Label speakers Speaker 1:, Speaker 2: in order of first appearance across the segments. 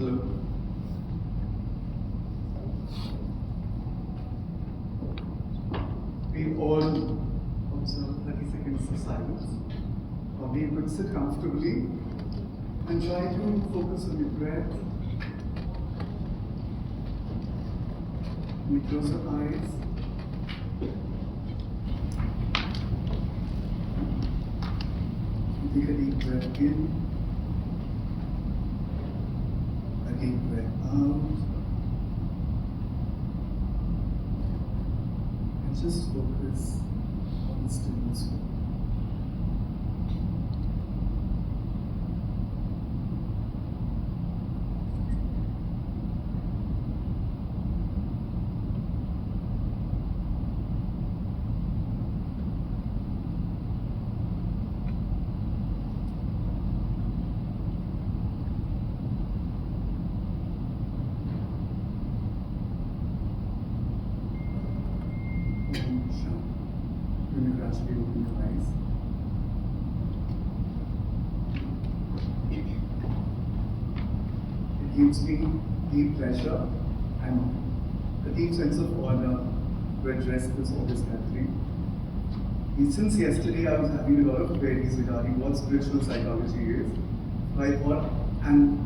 Speaker 1: Hello. We all observe 30 seconds of silence. Probably you could sit comfortably and try to focus on your breath. You close your eyes. Take a deep breath in, a deep breath out, and just focus on the stillness. When you gradually open your eyes. It gives me deep pleasure and a deep sense of honor to address this August gathering. Since yesterday I was having a lot of queries regarding what spiritual psychology is. So I thought, and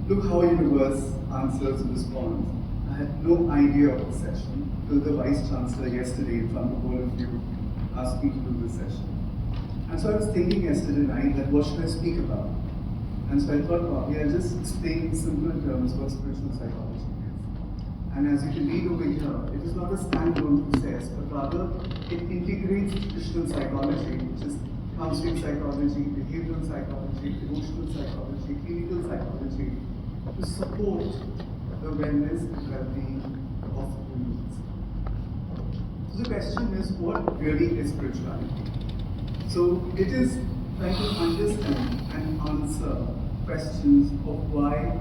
Speaker 1: look how universe answers and responds. I had no idea of the session till the Vice Chancellor yesterday in front of all of you asked me to do this session. And so I was thinking yesterday night that what should I speak about? And so I thought, probably I'll just explain in simple terms what spiritual psychology is. And as you can read over here, it is not a standalone process, but rather it integrates traditional psychology, which is counseling psychology, behavioral psychology, emotional psychology, clinical psychology, to support the wellness and well-being of humans. So the question is, what really is spirituality? So it is trying to understand and answer questions of why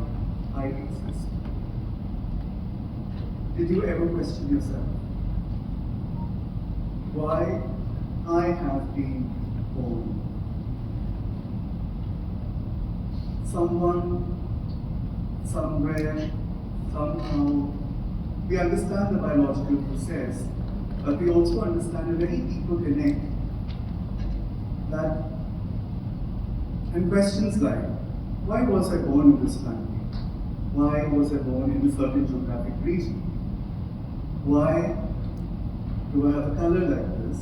Speaker 1: I exist. Did you ever question yourself? Why I have been born? Someone, somewhere, somehow, we understand the biological process, but we also understand a very deeper connect that, and questions like, why was I born in this family? Why was I born in a certain geographic region? Why do I have a color like this?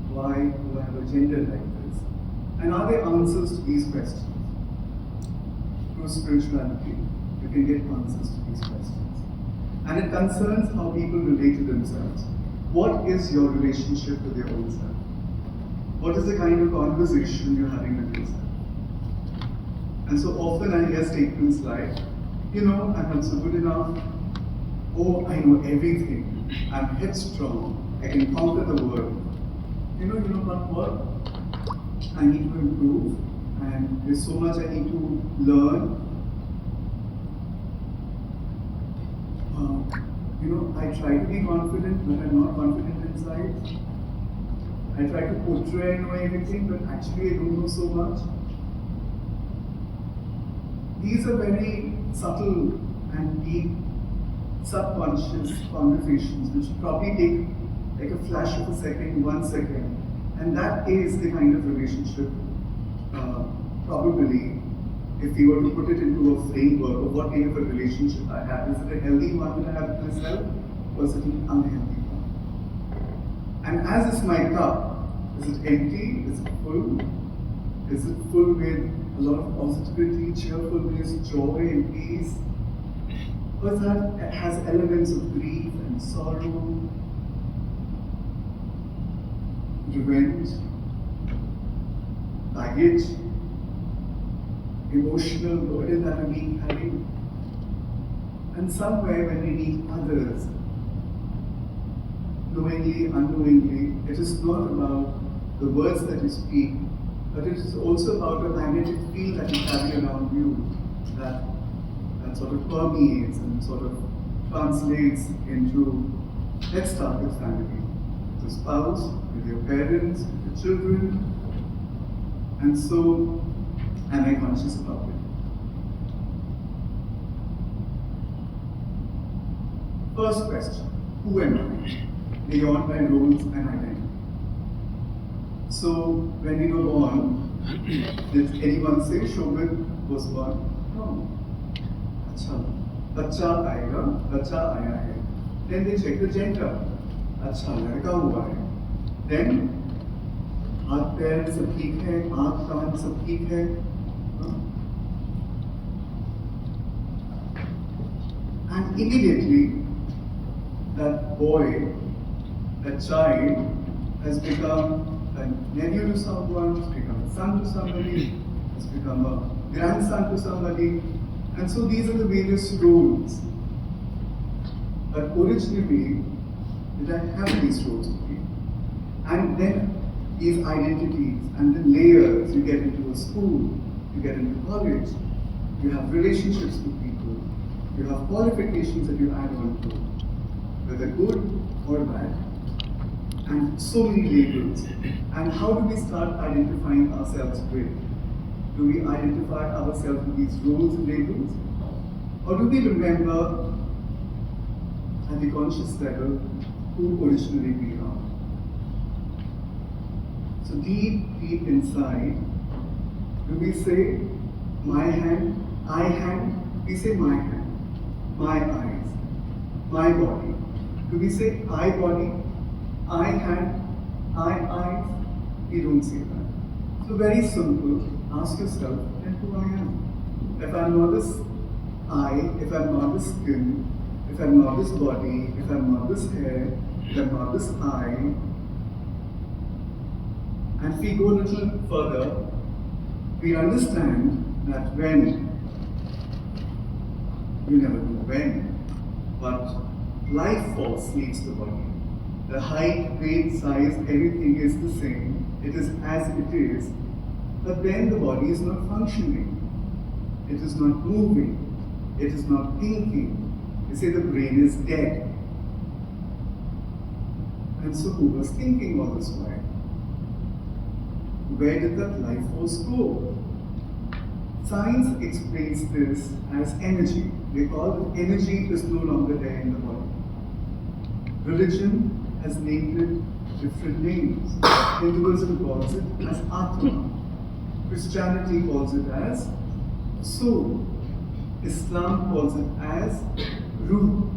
Speaker 1: Why do I have a gender like this? And are there answers to these questions? Through spirituality, you can get answers to these questions. And it concerns how people relate to themselves. What is your relationship with your own self? What is the kind of conversation you're having with yourself? And so often I hear statements like, I'm not so good enough. Oh, I know everything. I'm headstrong. I can conquer the world. But what? I need to improve. And there's so much I need to learn. I try to be confident, but I'm not confident inside. I try to portray I know everything, but actually I don't know so much. These are very subtle and deep, subconscious conversations which probably take like a flash of a second, 1 second. And that is the kind of relationship, probably, if we were to put it into a framework of what kind of a relationship I have. Is it a healthy one that I have with myself, or is it an unhealthy one? And as is my cup, is it empty? Is it full? Is it full with a lot of positivity, cheerfulness, joy, and peace? Or is that it has elements of grief and sorrow, revenge, baggage, emotional burden that we being carried? And somewhere when we meet others, knowingly, unknowingly, it is not about the words that you speak, but it is also about a magnetic field that you carry around you that sort of permeates and sort of translates into, let's start with family. With the spouse, with your parents, with your children. And so, am I conscious about it? First question, who am I? Beyond my roles and identity. So, when we were born, did anyone say Shobit was born? No. Acha. Bacha aayega, bacha aaya hai. Then they check the gender. Acha, ladka hua hai. Then, हाथ पैर सब ठीक है, आँख कान सब ठीक है. And immediately, that boy, that child, has become a nephew to someone, has become a son to somebody, has become a grandson to somebody, and so these are the various roles. But originally, did I have these roles? And then these identities and the layers, you get into a school, you get into college, you have relationships with people, you have qualifications that you add on to, whether good or bad, and so many labels. And how do we start identifying ourselves with? Do we identify ourselves with these roles and labels? Or do we remember at the conscious level who originally we are? So deep inside, do we say my hand, I hand? We say my hand, my eyes, my body. Do we say I body, I hand, I eyes? We don't say that. So very simple, ask yourself, then who I am. If I'm not this eye, if I'm not this skin, if I'm not this body, if I'm not this hair, if I'm not this eye, and if we go a little further, we understand that when, you never know when, but life force leaves the body. The height, weight, size, everything is the same. It is as it is. But then the body is not functioning. It is not moving. It is not thinking. They say the brain is dead. And so who was thinking all this while? Where did that life force go? Science explains this as energy. They call it energy is no longer there in the body. Religion has named it different names. Hinduism calls it as Atma. Christianity calls it as soul. Islam calls it as Ruh.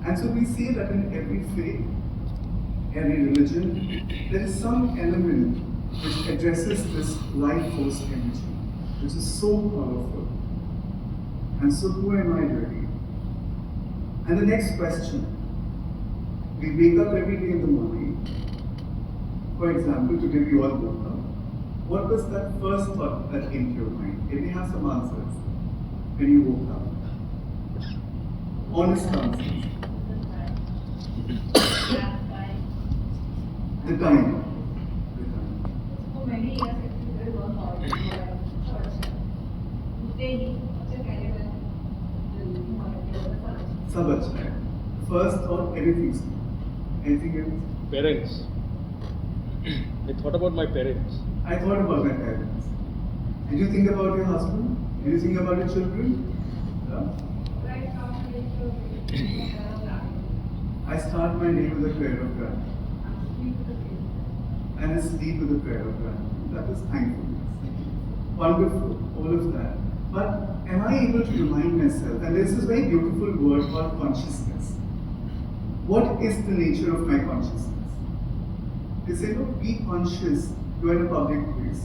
Speaker 1: And so we see that in every faith, every religion, there is some element which addresses this life force energy, which is so powerful. And so who am I really? And the next question, we wake up every day in the morning. For example, today we all woke up. What was that first thought that came to your mind? Can we have some answers when you woke up? Honest answers. The time.
Speaker 2: For many years, it was all
Speaker 1: सब अच्छा है. First thought, everything's good. Anything else?
Speaker 3: Parents. I thought about my parents.
Speaker 1: I thought about my parents. Did you think about your husband? Did you think about your children? Yeah? I start my day with a prayer of gratitude. And I sleep with a prayer of gratitude. That is thankfulness. Wonderful, all of that. But am I able to remind myself, and there's this very beautiful word called consciousness. What is the nature of my consciousness? They say, no, be conscious, you are in a public place.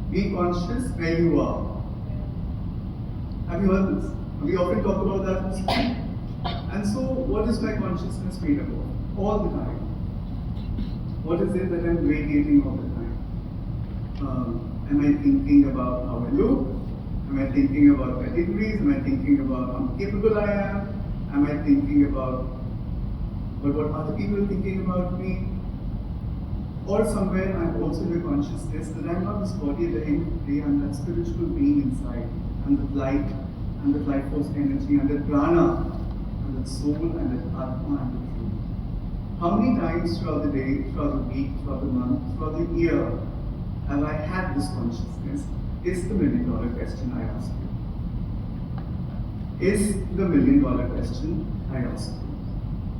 Speaker 1: Be conscious where you are. Have you heard this? We often talk about that in school. And so, what is my consciousness made up of? All the time. What is it that I'm radiating all the time? Am I thinking about how I look? Am I thinking about my degrees? Am I thinking about how capable I am? Am I thinking about what other people are thinking about me? Or somewhere I'm also in the consciousness that I'm not this body at the end of the day, I'm that spiritual being inside, and that light, and that life force energy, and that prana, and that soul, and that atma, and the truth. How many times throughout the day, throughout the week, throughout the month, throughout the year have I had this consciousness? Is the $1 million question I ask you. is the million-dollar question I asked you.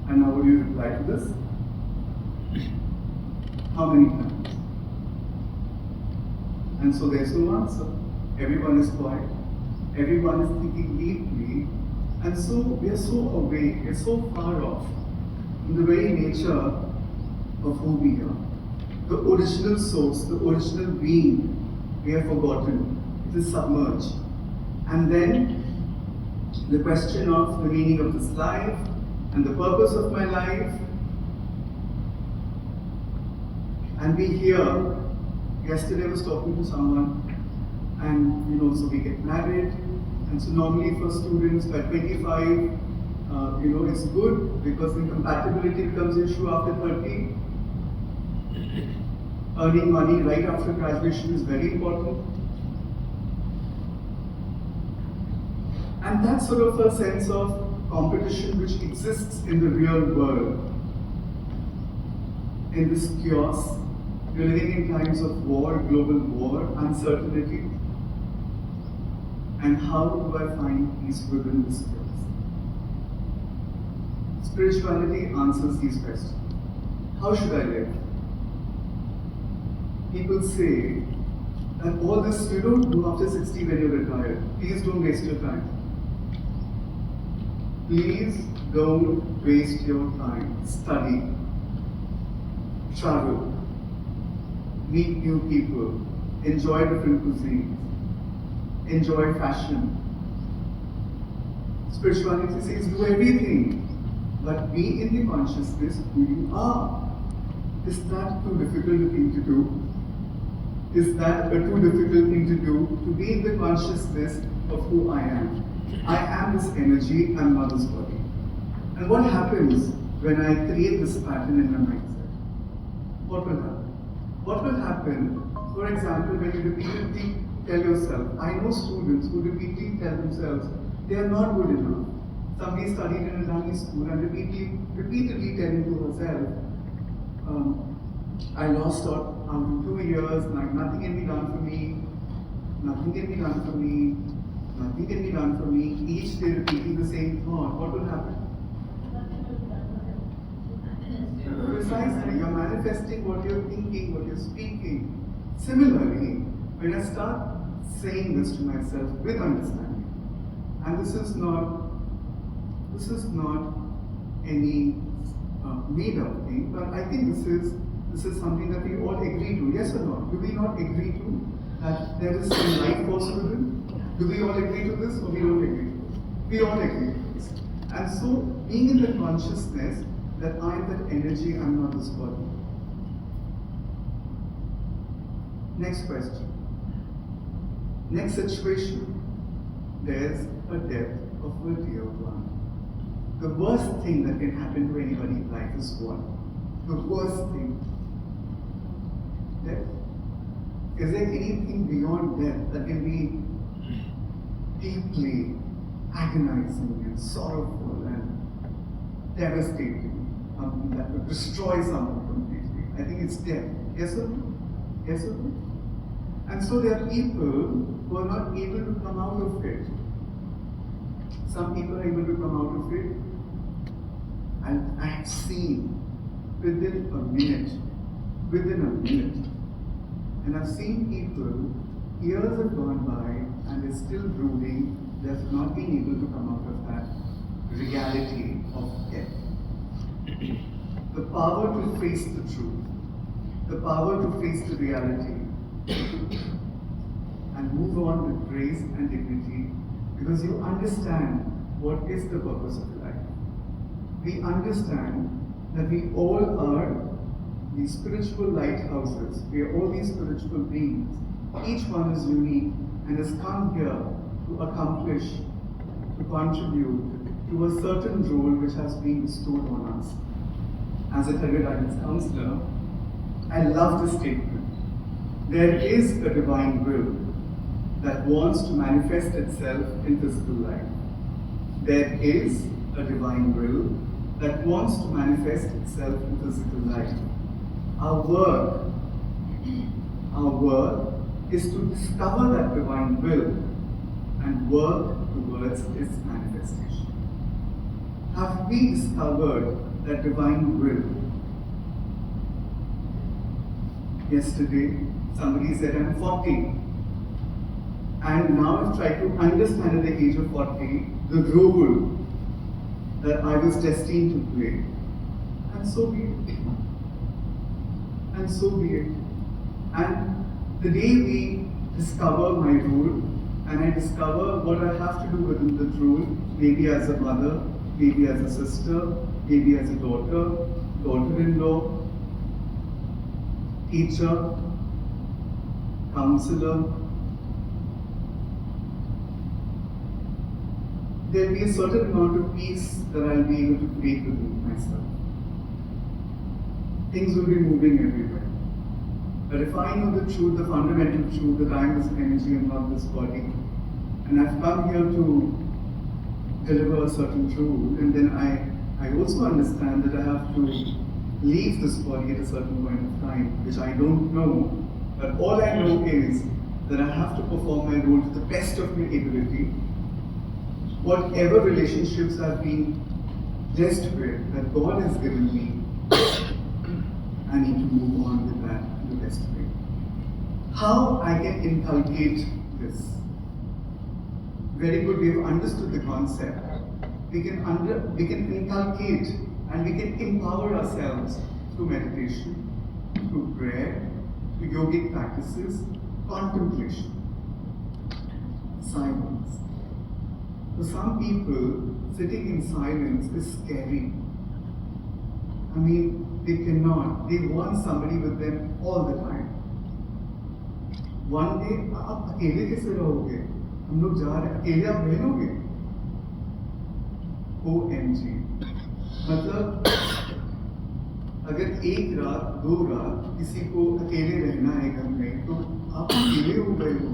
Speaker 1: And now would you reply to this? How many times? And so there's no answer. Everyone is quiet. Everyone is thinking deeply. And so we are so away, we are so far off from the very nature of who we are. The original source, the original being, we have forgotten. It is submerged. And then the question of the meaning of this life and the purpose of my life. And we hear, yesterday I was talking to someone, and so we get married, and so normally for students by 25, it's good because incompatibility becomes an issue after 30. Earning money right after graduation is very important. And that's sort of a sense of competition which exists in the real world. In this chaos, we're living in times of war, global war, uncertainty. And how do I find peace within this chaos? Spirituality answers these questions. How should I live? People say that all this you don't do after 60 when you're retired. Please don't waste your time. Please don't waste your time. Study, travel, meet new people, enjoy different cuisines, enjoy fashion. Spirituality says do everything, but be in the consciousness who you are. Is that too difficult a thing to do? Is that a too difficult thing to do? To be in the consciousness of who I am. I am this energy, I'm not this body. And what happens when I create this pattern in my mindset? What will happen? What will happen, for example, when you repeatedly tell yourself, I know students who repeatedly tell themselves they are not good enough. Somebody studied in a dummy school and repeatedly telling to herself, I lost out after 2 years, nothing can be done for me, nothing can be done for me, nothing can be done for me. Each day repeating the same thought, what will happen? Precisely, you're manifesting what you're thinking, what you're speaking. Similarly, when I start saying this to myself with understanding, and this is not any made-up thing, but I think this is something that we all agree to. Yes or no? Do we not agree to that there is some life force within? Do we all agree to this, or we don't agree to this? We all agree to this. And so, being in the consciousness that I am that energy, I'm not this body. Next question. Next situation. There's a death of a dear one. The worst thing that can happen to anybody in life is what? The worst thing. Death. Is there anything beyond death that can be deeply agonizing and sorrowful and devastating? Something that would destroy someone completely. I think it's death. Yes or no? Yes or no? And so there are people who are not able to come out of it. Some people are able to come out of it. And I have seen within a minute, and I've seen people, years have gone by and they're still brooding, they have not been able to come out of that reality of death. The power to face the truth, the power to face the reality, and move on with grace and dignity, because you understand what is the purpose of life. We understand that we all are these spiritual lighthouses. We are all these spiritual beings. Each one is unique and has come here to accomplish, to contribute to a certain role which has been bestowed on us. As a career guidance counselor, I love this statement. There is a divine will that wants to manifest itself in physical life. There is a divine will that wants to manifest itself in physical life. Our work is to discover that divine will and work towards its manifestation. have we discovered that divine will? Yesterday, somebody said I'm 40. And now I've tried to understand at the age of 40 the role that I was destined to play. And so be it. And so be it. And the day we discover my role, and I discover what I have to do within that role, maybe as a mother, maybe as a sister, maybe as a daughter, daughter-in-law, teacher, counselor, there will be a certain amount of peace that I'll be able to create within myself. Things will be moving everywhere. But if I know the truth, the fundamental truth that I am this energy and not this body, and I've come here to deliver a certain truth, and then I also understand that I have to leave this body at a certain point of time, which I don't know, but all I know is that I have to perform my role to the best of my ability. Whatever relationships I've been blessed with, that God has given me, I need to move on with that in the best way. How I can inculcate this? Very good, we have understood the concept. We can inculcate and we can empower ourselves through meditation, through prayer, through yogic practices, contemplation, silence. For some people, sitting in silence is scary. I mean, they cannot. They want somebody with them all the time. One day, आप अकेले कैसे रहोगे? हम लोग जा रहे हैं, अकेले आप रह लोगे? OMG. मतलब अगर एक रात, दो रात किसी को अकेले रहना है घर में, तो आप अकेले हो गए हो.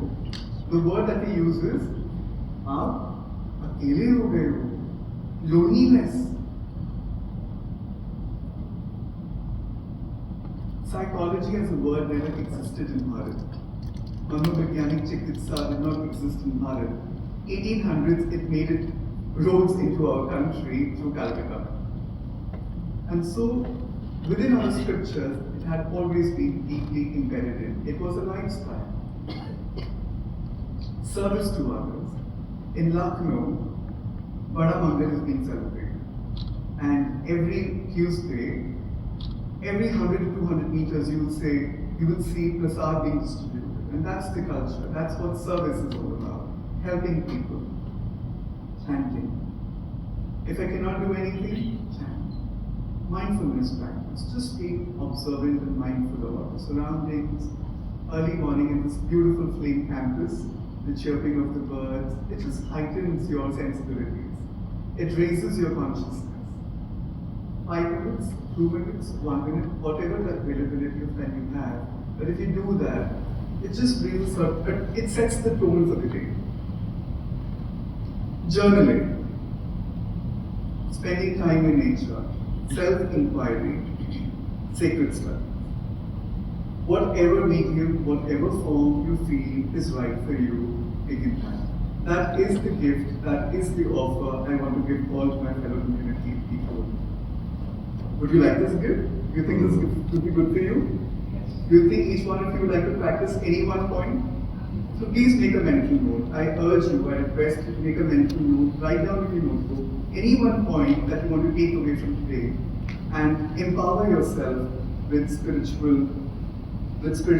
Speaker 1: The word that he uses, आप अकेले हो गए हो. Loneliness. Psychology as a word never existed in Bharat. Manovigyanik Chikitsa did not exist in Bharat. 1800s, it made it roads into our country through Calcutta. And so, within our scriptures, it had always been deeply embedded in. It was a lifestyle. Service to others. In Lucknow, Bada Mangal is being celebrated. And every Tuesday, every 100 to 200 meters, you will see prasad being distributed. And that's the culture. That's what service is all about. Helping people. Chanting. If I cannot do anything, chant. Mindfulness practice. Just be observant and mindful about the surroundings. Early morning in this beautiful flame campus, the chirping of the birds, it just heightens your sensibilities. It raises your consciousness. 5 minutes, 2 minutes, 1 minute, whatever the availability of time you have. But if you do that, it just brings it sets the tone for the day. Journaling, spending time in nature, self-inquiry, sacred study. Whatever medium, whatever form you feel is right for you, begin that. That is the gift, that is the offer I want to give all to my fellow community people. Would you like this gift? Do you think this gift would be good for you?
Speaker 2: Yes.
Speaker 1: Do you think each one of you would like to practice any one point? So please make a mental note. I urge you, I request you to make a mental note, write down in your notebook any one point that you want to take away from today and empower yourself with spiritual